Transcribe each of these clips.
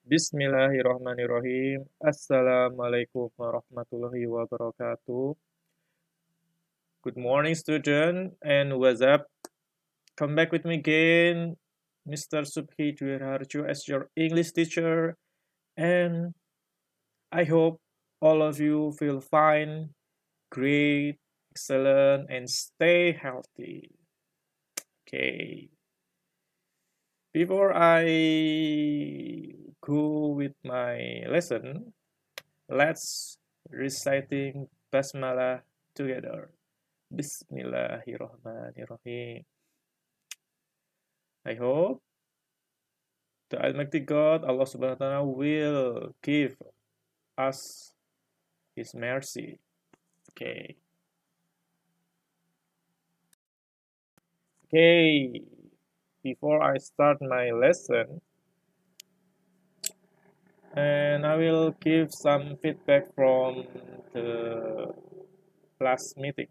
Bismillahirrahmanirrahim. Assalamualaikum warahmatullahi wabarakatuh. Good morning, student, and what's up? Come back with me again, Mr. Subhi Dwiharjo as your English teacher, and I hope all of you feel fine, great, excellent, and stay healthy. Okay. Before I go with my lesson, let's reciting basmalah together. Bismillahirrahmanirrahim. I hope the Almighty God, Allah Subhanahu wa Ta'ala, will give us His mercy. Okay. Okay. Before I start my lesson, and I will give some feedback from the class meeting.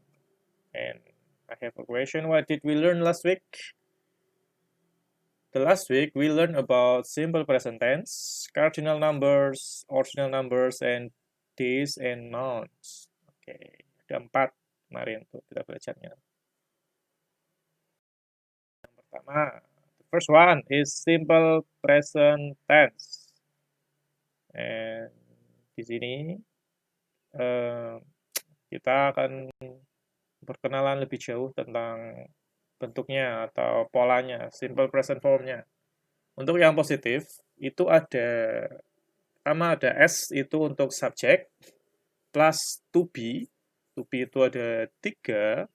And I have a question. What did we learn last week? The last week we learned about simple present tense, cardinal numbers, ordinal numbers, and days and months. Oke, ada 4 kemarin tuh kita belajarnya. Yang pertama, the first one is simple present tense. And di sini kita akan berkenalan lebih jauh tentang bentuknya atau polanya, simple present formnya. Untuk yang positif, itu pertama ada S itu untuk subjek, plus to be itu ada 3,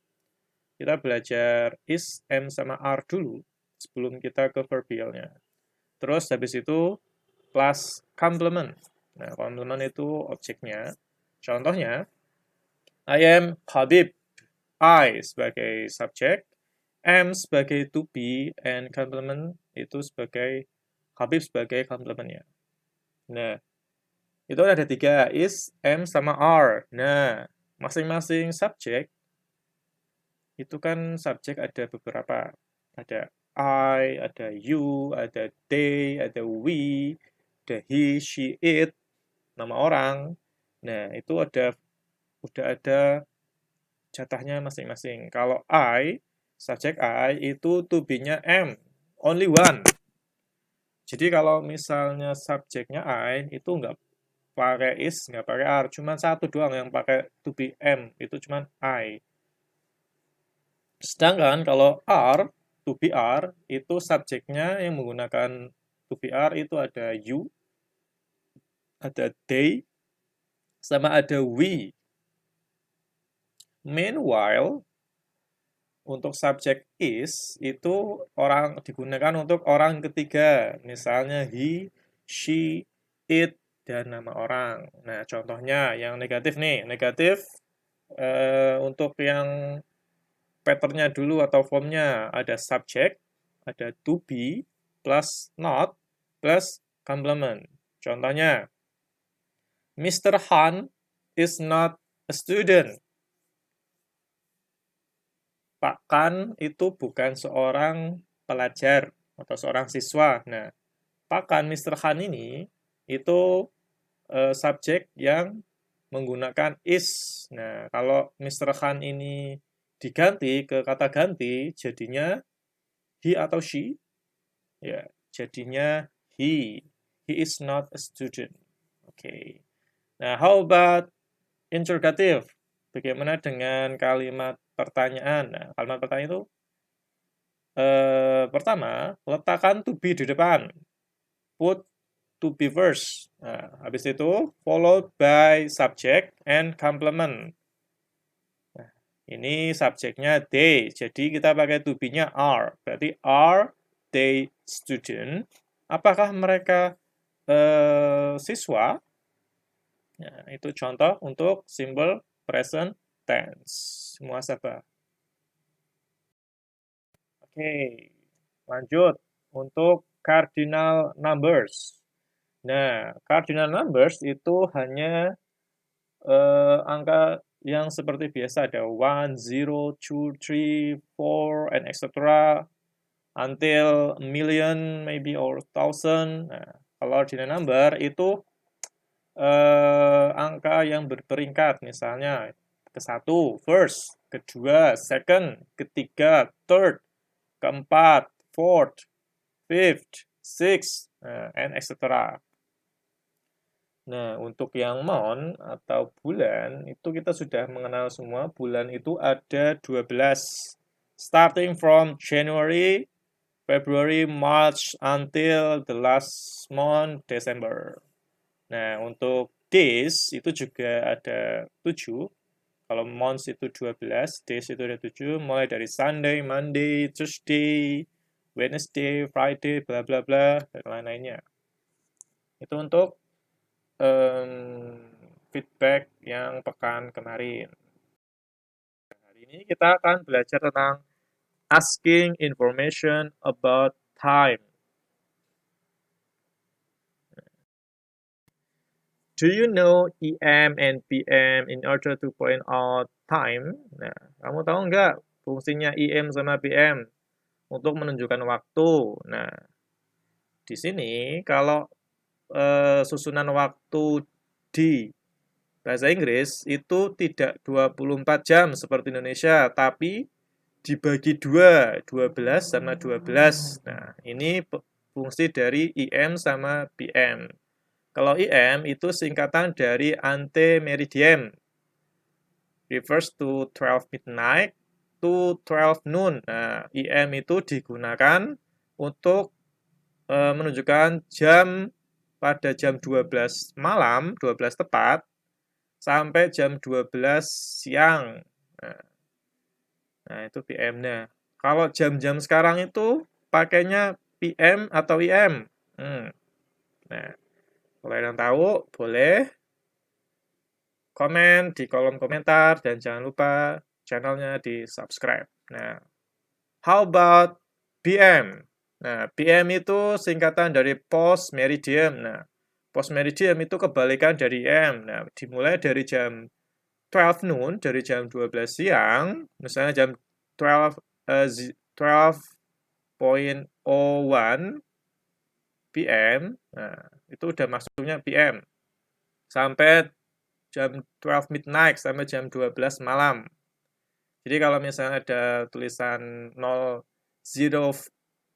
kita belajar is, am, sama are dulu, sebelum kita ke verbialnya. Terus habis itu, plus complement. Nah, complement itu objeknya. Contohnya, I am Habib. I sebagai subjek, am sebagai to be, and complement itu sebagai Habib sebagai complementnya. Nah, itu ada 3, is, am, sama are. Nah, masing-masing subjek, itu kan subjek ada beberapa. Ada I, ada you, ada they, ada we, ada he, she, it, nama orang. Nah, itu udah ada jatahnya masing-masing. Kalau I, subjek I, itu to be-nya am. Only one. Jadi kalau misalnya subjeknya I, itu nggak pakai is, nggak pakai are. Cuma satu doang yang pakai to be am. Itu cuma I. Sedangkan kalau are, to be are, itu subjeknya yang menggunakan to be are itu ada you, ada they, sama ada we. Meanwhile, untuk subjek is, itu digunakan untuk orang ketiga. Misalnya he, she, it, dan nama orang. Nah, contohnya yang negatif nih. Negatif untuk yang patternnya dulu atau formnya ada subject, ada to be, plus not, plus complement. Contohnya, Mr. Han is not a student. Pak Kan itu bukan seorang pelajar atau seorang siswa. Nah, Pak Kan, Mr. Han ini itu subjek yang menggunakan is. Nah, kalau Mr. Han ini diganti ke kata ganti, jadinya he atau she, ya, jadinya he. He is not a student. Oke. Nah, how about interrogative? Bagaimana dengan kalimat pertanyaan? Nah, kalimat pertanyaan itu pertama, letakkan to be di depan. Put to be first. Nah, habis itu followed by subject and complement. Nah, ini subjeknya they, jadi kita pakai to be-nya are. Berarti are they student? Apakah mereka siswa? Nah, itu contoh untuk simple present tense. Muhasabah. Oke, lanjut untuk cardinal numbers. Nah, cardinal numbers itu hanya angka yang seperti biasa, ada 1, 0, 2, 3, 4, and etc. until a million maybe or 1,000. Nah, Kalau ordinal number itu angka yang berperingkat, misalnya ke-1 first, kedua second, ketiga third, keempat fourth, fifth, sixth, and etc. Nah, untuk yang month atau bulan, itu kita sudah mengenal semua. Bulan itu ada 12. Starting from January, February, March, until the last month, December. Nah, untuk days itu juga ada 7. Kalau months itu 12, days itu ada 7. Mulai dari Sunday, Monday, Tuesday, Wednesday, Friday, bla bla bla, dan lain-lainnya. Itu untuk feedback yang pekan kemarin. Hari ini kita akan belajar tentang asking information about time. Do you know EM and PM in order to point out time? Nah, kamu tahu nggak fungsinya EM sama PM untuk menunjukkan waktu? Nah, di sini kalau susunan waktu di bahasa Inggris itu tidak 24 jam seperti Indonesia, tapi dibagi 2, 12 sama 12. Nah, ini fungsi dari EM sama PM. Kalau EM itu singkatan dari ante meridiem, refers to 12 midnight to 12 noon. Nah, EM itu digunakan untuk menunjukkan jam pada jam 12 malam, 12 tepat, sampai jam 12 siang. Nah itu PM-nya. Kalau jam-jam sekarang itu pakainya PM atau IM. Nah, kalau yang tahu, boleh komen di kolom komentar dan jangan lupa channelnya di subscribe. Nah, how about PM? Nah, PM itu singkatan dari post meridiem. Nah, post meridiem itu kebalikan dari IM. Nah, dimulai dari jam 12 noon, dari jam 12 siang, misalnya jam 12.01 PM, nah, itu udah masuknya PM. Sampai jam 12 midnight, sampai jam 12 malam. Jadi kalau misalnya ada tulisan 0,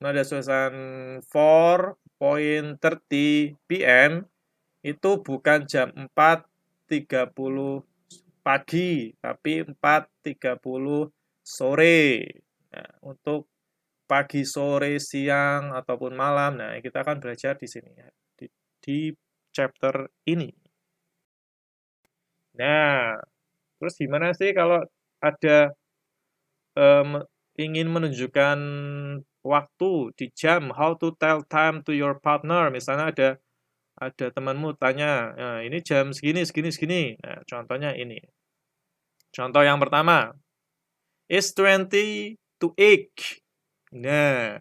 ada tulisan 4.30 PM, itu bukan jam 4.30 pagi, tapi 4.30 sore. Nah, untuk pagi, sore, siang, ataupun malam, nah kita akan belajar di sini, di chapter ini. Nah, terus gimana sih kalau ada ingin menunjukkan waktu di jam, how to tell time to your partner, misalnya ada temanmu tanya, nah, ini jam segini, segini, segini. Nah, contohnya ini. Contoh yang pertama, is 20 to 8. Nah,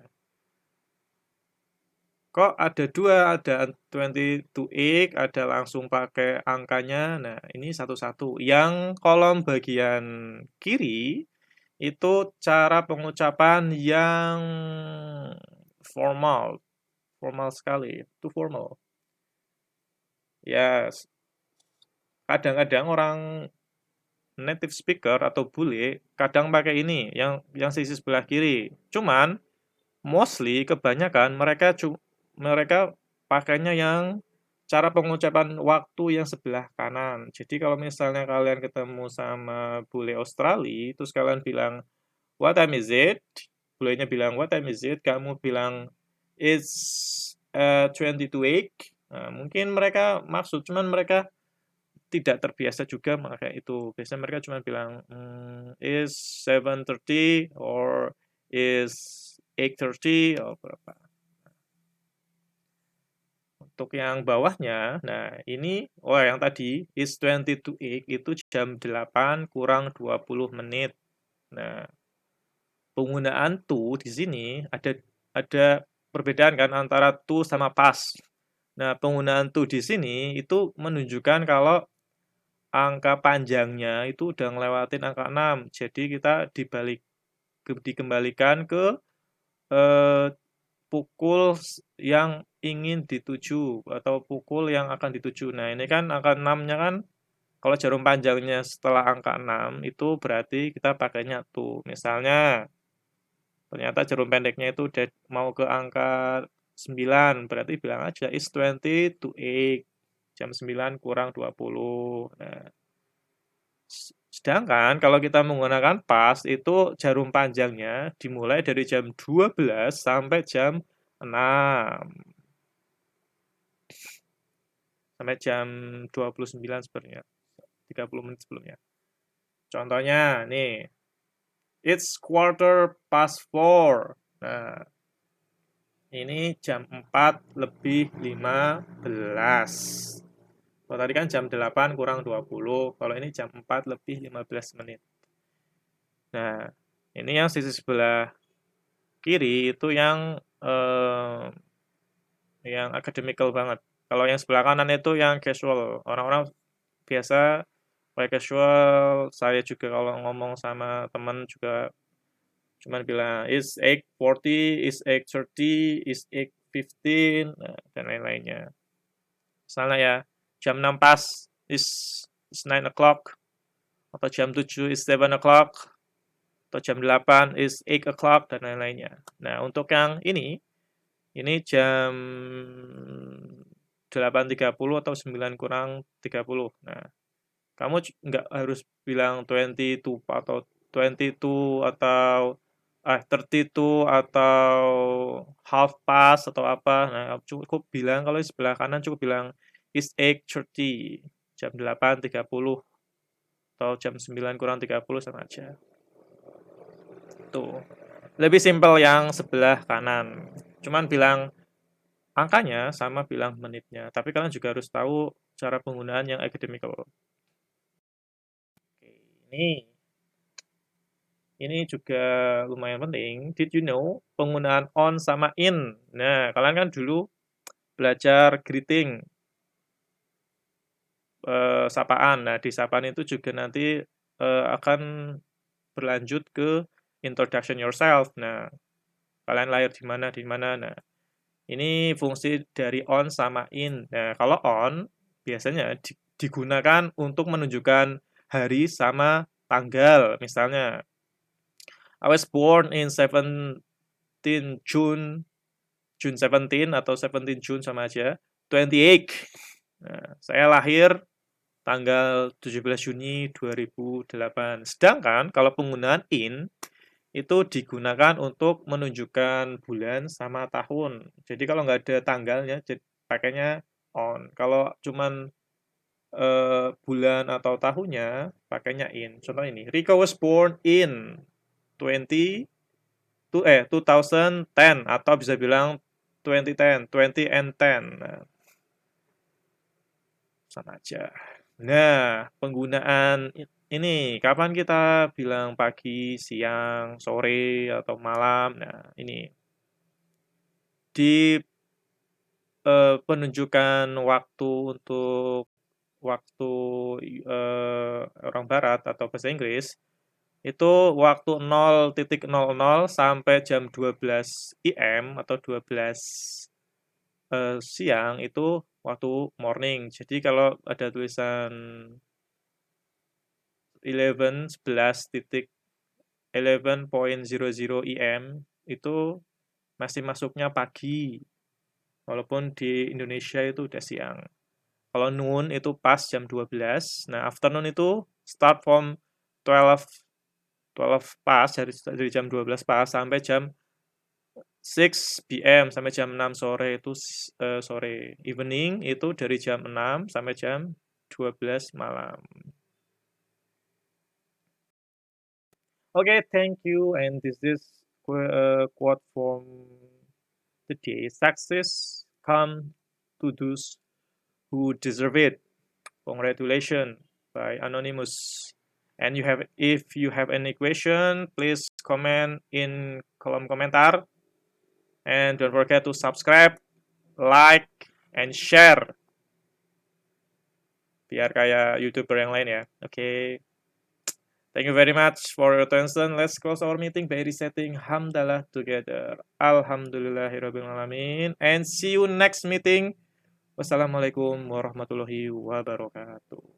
kok ada dua, ada 20 to 8, ada langsung pakai angkanya. Nah, ini satu-satu. Yang kolom bagian kiri itu cara pengucapan yang formal. Formal sekali, itu formal. Ya, kadang-kadang orang native speaker atau bule kadang pakai ini yang sisi sebelah kiri. Cuman mostly kebanyakan mereka pakainya yang cara pengucapan waktu yang sebelah kanan. Jadi kalau misalnya kalian ketemu sama bule Australia, terus kalian bilang what time is it? Bulenya bilang what time is it? Kamu bilang it's 20 to 8. Nah, mungkin mereka maksud, cuman mereka tidak terbiasa juga maka itu. Biasanya mereka cuma bilang is 7:30 or is 8:30 atau berapa. Untuk yang bawahnya, nah ini, yang tadi, is 20 to 8 itu jam 8 kurang 20 menit. Nah, penggunaan to di sini ada perbedaan kan antara to sama past. Nah, penggunaan to di sini itu menunjukkan kalau angka panjangnya itu udah ngelewatin angka 6. Jadi kita dikembalikan ke pukul yang ingin dituju atau pukul yang akan dituju. Nah, ini kan angka 6-nya kan kalau jarum panjangnya setelah angka 6 itu berarti kita pakainya to. Misalnya ternyata jarum pendeknya itu udah mau ke angka 9, berarti bilang aja is 20 to 8. Jam 9 kurang 20. Nah, sedangkan kalau kita menggunakan pas itu jarum panjangnya dimulai dari jam 12 sampai jam 6. Sampai jam 29 sebenarnya. 30 menit sebelumnya. Contohnya nih, it's 4:15. Nah, ini jam 4 lebih 15. Kalau tadi kan jam 8 kurang 20. Kalau ini jam 4 lebih 15 menit. Nah, ini yang sisi sebelah kiri itu yang academical banget. Kalau yang sebelah kanan itu yang casual. Orang-orang biasa pakai casual. Saya juga kalau ngomong sama teman juga cuman bilang is 8:40, is 8:30, is 8:15, nah, dan lain-lainnya. Misalnya ya, jam 6 pas is 9 o'clock, atau jam 7 is 7 o'clock, atau jam 8 is 8 o'clock, dan lain-lainnya. Nah, untuk yang ini jam 8.30 atau 9 kurang 30. Nah, kamu nggak harus bilang 22 atau 22 atau 32 atau half past atau apa. Nah, cukup bilang kalau di sebelah kanan cukup bilang is 8:30, jam 8.30 atau jam 9 kurang 30 sama aja. Tuh. Lebih simpel yang sebelah kanan. Cuman bilang angkanya sama bilang menitnya. Tapi kalian juga harus tahu cara penggunaan yang academical. Oke, ini juga lumayan penting. Did you know penggunaan on sama in? Nah, kalian kan dulu belajar greeting, sapaan. Nah, di sapaan itu juga nanti akan berlanjut ke introduction yourself. Nah, kalian lahir di mana, di mana. Nah, ini fungsi dari on sama in. Nah, kalau on biasanya digunakan untuk menunjukkan hari sama tanggal. Misalnya, I was born in 17 June 17 atau 17 June sama aja. 28. Nah, saya lahir tanggal 17 Juni 2008. Sedangkan kalau penggunaan in itu digunakan untuk menunjukkan bulan sama tahun. Jadi kalau nggak ada tanggalnya, pakainya on. Kalau cuman bulan atau tahunnya, pakainya in. Contoh ini, Rico was born in 2010 atau bisa bilang 2010, 20 and 10. Nah, sama aja. Nah, penggunaan ini kapan kita bilang pagi, siang, sore, atau malam. Nah, ini di penunjukan waktu untuk waktu orang barat atau bahasa Inggris itu waktu 0.00 sampai jam 12 IM atau 12 siang itu waktu morning. Jadi kalau ada tulisan 11 IM itu masih masuknya pagi. Walaupun di Indonesia itu udah siang. Kalau noon itu pas jam 12. Nah, afternoon itu start from 12 pas dari jam 12 pas sampai jam 6 PM sampai jam 6 sore itu sore. Evening itu dari jam 6 sampai jam 12 malam. Okay, thank you. And this is quote from today. Success come to those who deserve it. Congratulations by Anonymous. And if you have any question, please comment in kolom komentar. And don't forget to subscribe, like, and share. Biar kayak YouTuber yang lain ya. Oke. Thank you very much for your attention. Let's close our meeting by reciting Hamdalah together. Alhamdulillahirrabbilalamin. And see you next meeting. Wassalamualaikum warahmatullahi wabarakatuh.